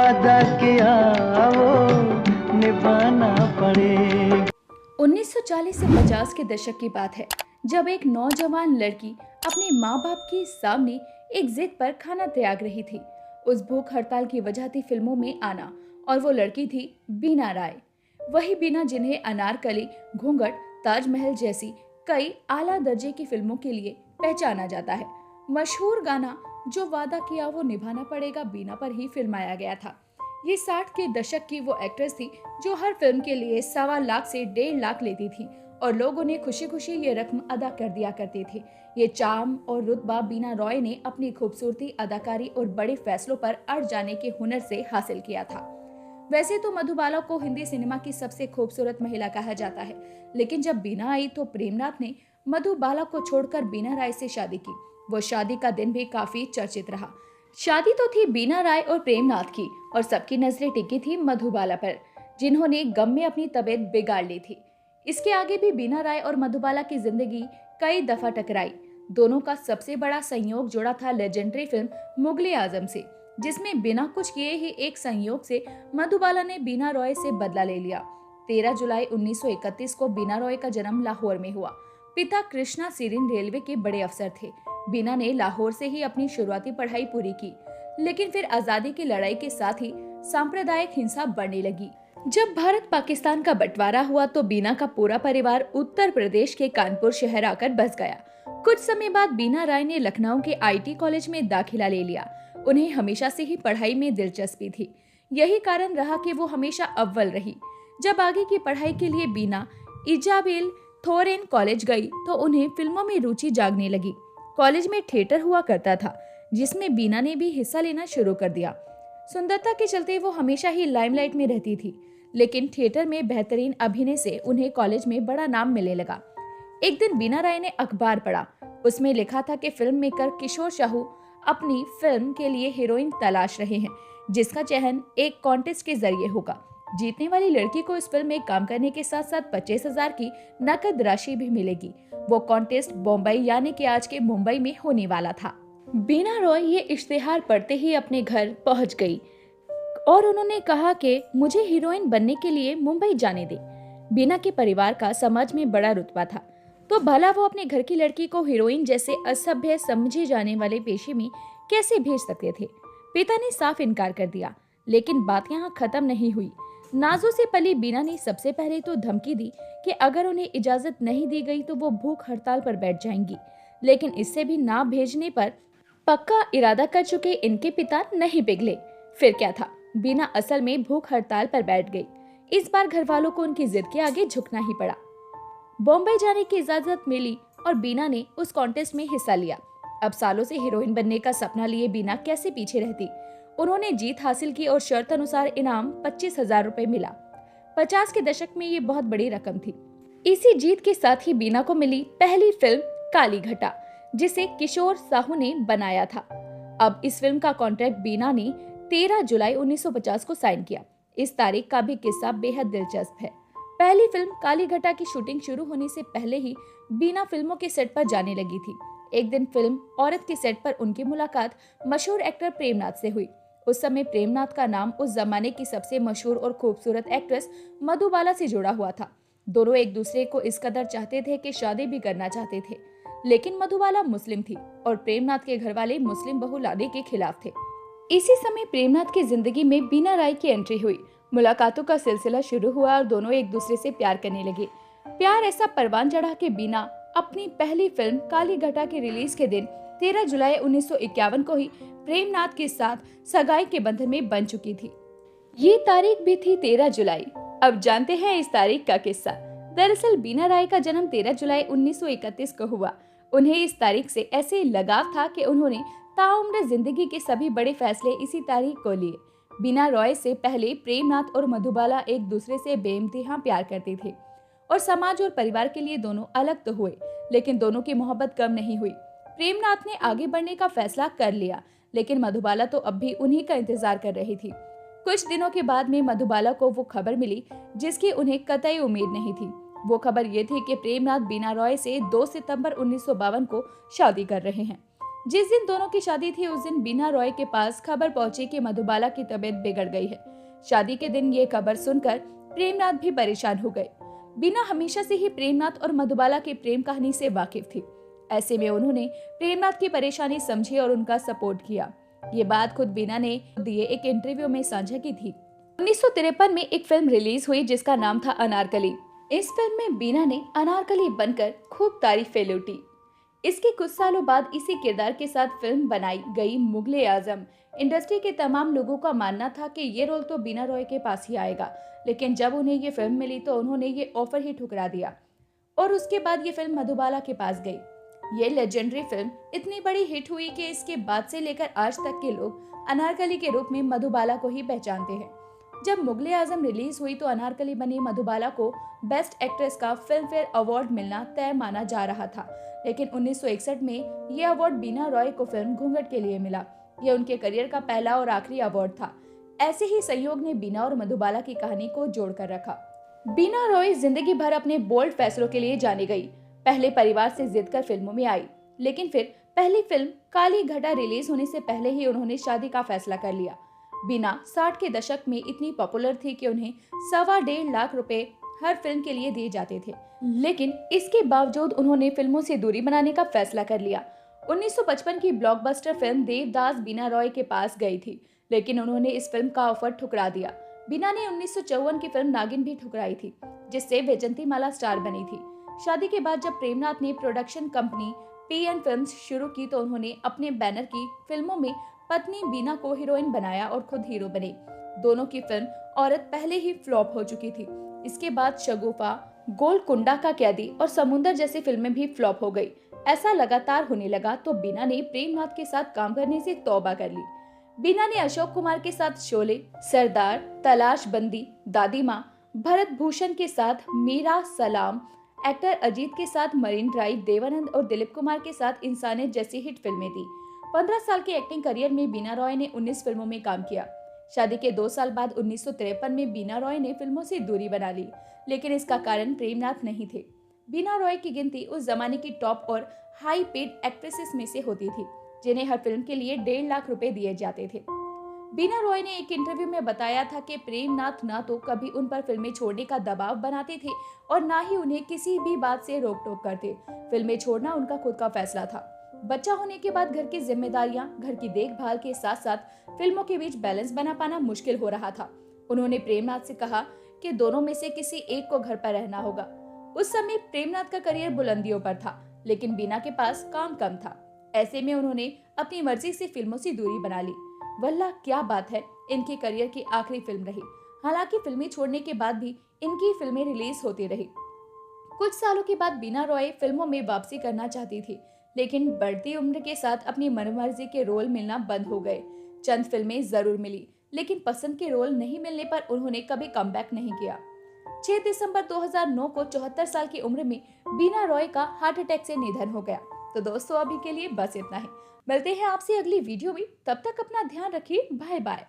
वादा किया वो निभाना पड़ेगा। 1940 से 50 के दशक की बात है, जब एक नौजवान लड़की अपने माँ बाप के सामने एक जिद पर खाना त्याग रही थी। उस भूख हड़ताल की वजह थी फिल्मों में आना, और वो लड़की थी बीना राय। वही बीना जिन्हें अनारकली, घूंघट, ताजमहल जैसी कई आला दर्जे की फिल्मों के लिए पहचाना जाता है। मशहूर गाना जो वादा किया वो निभाना पड़ेगा बीना पर ही फिल्माया गया था। ये 60 के दशक की वो एक्ट्रेस थी जो हर फिल्म के लिए 1.25 लाख से 1.5 लाख लेती थी, और लोग उन्हें खुशी खुशी ये रकम अदा कर दिया करते थे। ये चार्म और रुतबा बीना रॉय ने अपनी खूबसूरती, अदाकारी और बड़े फैसलों पर अड़ जाने के हुनर से हासिल किया था। वैसे तो मधुबाला को हिंदी सिनेमा की सबसे खूबसूरत महिला कहा जाता है, लेकिन जब बीना आई तो प्रेमनाथ ने मधुबाला को छोड़कर बीना राय से शादी की। वो शादी का दिन भी काफी चर्चित रहा। शादी तो थी बीना राय और प्रेमनाथ की, और सबकी नजरें टिकी थी मधुबाला पर, जिन्होंने गम में अपनी तबीयत बिगाड़ ली थी। इसके आगे भी बीना राय और मधुबाला की जिंदगी कई दफा टकराई। दोनों का सबसे बड़ा संयोग जुड़ा था लेजेंडरी फिल्म मुगले आजम से, जिसमें बिना कुछ किए ही एक संयोग से मधुबाला ने बीना रॉय से बदला ले लिया। 13 जुलाई 1931 को बीना रॉय का जन्म लाहौर में हुआ। पिता कृष्णा सिरिन रेलवे के बड़े अफसर थे। बीना ने लाहौर से ही अपनी शुरुआती पढ़ाई पूरी की, लेकिन फिर आजादी की लड़ाई के साथ ही सांप्रदायिक हिंसा बढ़ने लगी। जब भारत पाकिस्तान का बंटवारा हुआ तो बीना का पूरा परिवार उत्तर प्रदेश के कानपुर शहर आकर बस गया। कुछ समय बाद बीना राय ने लखनऊ के आईटी कॉलेज में दाखिला ले लिया। उन्हें हमेशा से ही पढ़ाई में दिलचस्पी थी। यही कारण रहा कि वो हमेशा अव्वल रही। जब आगे की पढ़ाई के लिए बीना इजाबेल थोरेन कॉलेज गई तो उन्हें फिल्मों में रुचि जागने लगी। कॉलेज में थिएटर हुआ करता था, जिसमें बीना ने भी हिस्सा लेना शुरू कर दिया। सुंदरता के चलते वो हमेशा ही लाइमलाइट में रहती थी, लेकिन थिएटर में बेहतरीन अभिनय से उन्हें कॉलेज में बड़ा नाम मिलने लगा। एक दिन बीना राय ने अखबार पढ़ा। उसमें लिखा था कि फिल्म मेकर किशोर साहू अपनी फिल्म के लिए हीरोइन तलाश रहे हैं, जिसका चयन एक कॉन्टेस्ट के जरिए होगा। जीतने वाली लड़की को इस फिल्म में काम करने के साथ साथ 25,000 की नकद राशि भी मिलेगी। वो कॉन्टेस्ट बॉम्बई यानी कि आज के मुंबई में होने वाला था। बीना रॉय ये इश्तिहार पढ़ते ही अपने घर पहुंच गई और उन्होंने कहा कि मुझे हीरोइन बनने के लिए मुंबई जाने दे। बीना के परिवार का समाज में बड़ा रुतबा था, तो भला वो अपने घर की लड़की को हीरोइन जैसे असभ्य समझे जाने वाले पेशे में कैसे भेज सकते थे। पिता ने साफ इनकार कर दिया, लेकिन बात यहाँ खत्म नहीं हुई। नाजों से पली बीना ने सबसे पहले तो धमकी दी कि अगर उन्हें इजाजत नहीं दी गई तो वो भूख हड़ताल पर बैठ जाएंगी, लेकिन इससे भी ना भेजने पर पक्का इरादा कर चुके इनके पिता नहीं पिघले। फिर क्या था, बीना असल में भूख हड़ताल पर बैठ गई। इस बार घर वालों को उनकी जिद के आगे झुकना ही पड़ा। बॉम्बे जाने की इजाजत मिली और बीना ने उस कॉन्टेस्ट में हिस्सा लिया। अब सालों से हीरोइन बनने का सपना लिए बीना कैसे पीछे रहती। उन्होंने जीत हासिल की और शर्त अनुसार इनाम 25,000 रुपए मिला। 50 के दशक में ये बहुत बड़ी रकम थी। इसी जीत के साथ ही बीना को मिली पहली फिल्म काली घटा, जिसे किशोर साहू ने बनाया था। अब इस फिल्म का कॉन्ट्रैक्ट बीना ने 13 जुलाई 1950 को साइन किया। इस तारीख का भी किस्सा बेहद दिलचस्प है। पहली फिल्म काली घटा की शूटिंग शुरू होने से पहले ही बीना फिल्मों के सेट पर जाने लगी थी। एक दिन फिल्म औरत के सेट पर उनकी मुलाकात मशहूर एक्टर प्रेमनाथ से हुई। उस समय प्रेमनाथ का नाम उस जमाने की सबसे मशहूर और खूबसूरत एक्ट्रेस मधुबाला से जुड़ा हुआ था। दोनों एक दूसरे को इस कदर चाहते थे कि शादी भी करना चाहते थे, लेकिन मधुबाला मुस्लिम थी और प्रेमनाथ के घर वाले मुस्लिम बहू लाने के खिलाफ थे। इसी समय प्रेमनाथ की जिंदगी में बीना राय की एंट्री हुई। मुलाकातों का सिलसिला शुरू हुआ और दोनों एक दूसरे से प्यार करने लगे। प्यार ऐसा परवान चढ़ा कि बीना अपनी पहली फिल्म काली घटा के रिलीज के दिन 13 जुलाई 1951 को ही प्रेमनाथ के साथ सगाई के बंधन में बन चुकी थी। ये तारीख भी थी 13 जुलाई। अब जानते हैं इस तारीख का किस्सा। दरअसल बीना राय का जन्म 13 जुलाई 1931 को हुआ। उन्हें इस तारीख से ऐसे लगाव था कि उन्होंने ताउम्र जिंदगी के सभी बड़े फैसले इसी तारीख को लिए। बीना रॉय से पहले प्रेमनाथ और मधुबाला एक दूसरे से बेइंतहा प्यार करते थे और समाज और परिवार के लिए दोनों अलग तो हुए, लेकिन दोनों की मोहब्बत कम नहीं हुई। प्रेमनाथ ने आगे बढ़ने का फैसला कर लिया, लेकिन मधुबाला तो अब भी उन्हीं का इंतजार कर रही थी। कुछ दिनों के बाद में मधुबाला को वो खबर मिली जिसकी उन्हें कतई उम्मीद नहीं थी। वो खबर ये थी कि प्रेमनाथ बीना रॉय से 2 सितंबर 1952 को शादी कर रहे हैं। जिस दिन दोनों की शादी थी उस दिन बीना रॉय के पास खबर पहुंची कि मधुबाला की तबीयत बिगड़ गई है। शादी के दिन ये खबर सुनकर प्रेमनाथ भी परेशान हो गए। बीना हमेशा से ही प्रेमनाथ और मधुबाला की प्रेम कहानी से वाकिफ थी। ऐसे में उन्होंने प्रेमनाथ की परेशानी समझी और उनका सपोर्ट किया। ये बात खुद बीना ने दिए एक इंटरव्यू में साझा की थी। 1953 में एक फिल्म रिलीज हुई जिसका नाम था अनारकली। इस फिल्म में बीना ने अनारकली बनकर खूब तारीफें लूटी। इसके कुछ सालों बाद इसी किरदार के साथ फिल्म बनाई गई मुगले आजम। इंडस्ट्री के तमाम लोगों का मानना था कि ये रोल तो बीना रॉय के पास ही आएगा, लेकिन जब उन्हें ये फिल्म मिली तो उन्होंने ये ऑफर ही ठुकरा दिया और उसके बाद ये फिल्म मधुबाला के पास गई। ये लेजेंडरी फिल्म इतनी बड़ी हिट हुई कि इसके बाद से लेकर आज तक के लोग अनारकली के रूप में मधुबाला को ही पहचानते हैं। जब मुगले आजम रिलीज हुई तो अनारकली बनी मधुबाला को बेस्ट एक्ट्रेस का फिल्म फेयर अवार्ड मिलना तय माना जा रहा था, लेकिन 1961 में ये अवार्ड बीना रॉय को फिल्म घूंघट के लिए मिला। यह उनके करियर का पहला और आखिरी अवार्ड था। ऐसे ही संयोग ने बीना और मधुबाला की कहानी को जोड़कर रखा। बीना रॉय जिंदगी भर अपने बोल्ड फैसलों के लिए जानी गई। पहले परिवार से जिद कर फिल्मों में आई, लेकिन फिर पहली फिल्म काली घटा रिलीज होने से पहले ही उन्होंने शादी का फैसला कर लिया। बीना 60 के दशक में इतनी पॉपुलर थी कि उन्हें 1.25 लाख रुपए हर फिल्म के लिए दिए जाते थे, लेकिन इसके बावजूद उन्होंने फिल्मों से दूरी बनाने का फैसला कर लिया। 1955 की ब्लॉकबस्टर फिल्म देवदास बीना रॉय के पास गई थी, लेकिन उन्होंने इस फिल्म का ऑफर ठुकरा दिया। बीना ने 1954 की फिल्म नागिन भी ठुकराई थी, जिससे वैजंतीमाला स्टार बनी थी। शादी के बाद जब प्रेमनाथ ने प्रोडक्शन कंपनी PN फिल्म्स शुरू की तो उन्होंने अपने बैनर की फिल्मों में पत्नी बीना को हीरोइन बनाया और खुद हीरो बने। दोनों की फिल्म औरत पहले ही फ्लॉप हो चुकी थी। इसके बाद शगुफा, गोलकुंडा का कैदी और समुंदर जैसी फिल्में भी फ्लॉप हो गई। ऐसा लगातार होने लगा तो बीना ने प्रेमनाथ के साथ काम करने से तौबा कर ली। बीना ने अशोक कुमार के साथ शोले, सरदार, तलाश बंदी, दादी माँ, भरत भूषण के साथ मीरा सलाम, एक्टर अजीत के साथ मरीन ड्राइव, देवानंद और दिलीप कुमार के साथ इंसानियत जैसी हिट फिल्में दी। 15 साल के एक्टिंग करियर में बीना रॉय ने 19 फिल्मों में काम किया। शादी के 2 साल बाद 1953 में बीना रॉय ने फिल्मों से दूरी बना ली, लेकिन इसका कारण प्रेमनाथ नहीं थे। बीना रॉय की गिनती उस जमाने की टॉप और हाई पेड एक्ट्रेसेस में से होती थी, जिन्हें हर फिल्म के लिए 1.5 लाख रुपए दिए जाते थे। बीना रॉय ने एक इंटरव्यू में बताया था कि प्रेमनाथ ना तो कभी उन पर फिल्में छोड़ने का दबाव बनाते थे और ना ही उन्हें किसी भी बात से रोक टोक करते। फिल्में छोड़ना उनका खुद का फैसला था। बच्चा होने के बाद घर की जिम्मेदारियां, घर की देखभाल के साथ साथ फिल्मों के बीच बैलेंस बना पाना मुश्किल हो रहा था। उन्होंने प्रेमनाथ से कहा कि दोनों में से किसी एक को घर पर रहना होगा। उस समय प्रेमनाथ का करियर बुलंदियों पर था, लेकिन बीना के पास काम कम था। ऐसे में उन्होंने अपनी मर्जी से फिल्मों से दूरी बना ली। वल्लाह क्या बात है, इनके करियर की आखिरी फिल्म रही। हालांकि फिल्में छोड़ने के बाद भी इनकी फिल्में रिलीज होती रही। कुछ सालों के बाद बीना रॉय फिल्मों में वापसी करना चाहती थी, लेकिन बढ़ती उम्र के साथ अपनी मनमर्जी के रोल मिलना बंद हो गए। चंद फिल्में जरूर मिली, लेकिन पसंद के रोल नहीं मिलने पर उन्होंने कभी कमबैक नहीं किया। 6 दिसंबर 2009 को 74 साल की उम्र में बीना रॉय का हार्ट अटैक से निधन हो गया। तो दोस्तों, अभी के लिए बस इतना ही। मिलते हैं आपसे अगली वीडियो में, तब तक अपना ध्यान रखिए। Bye bye.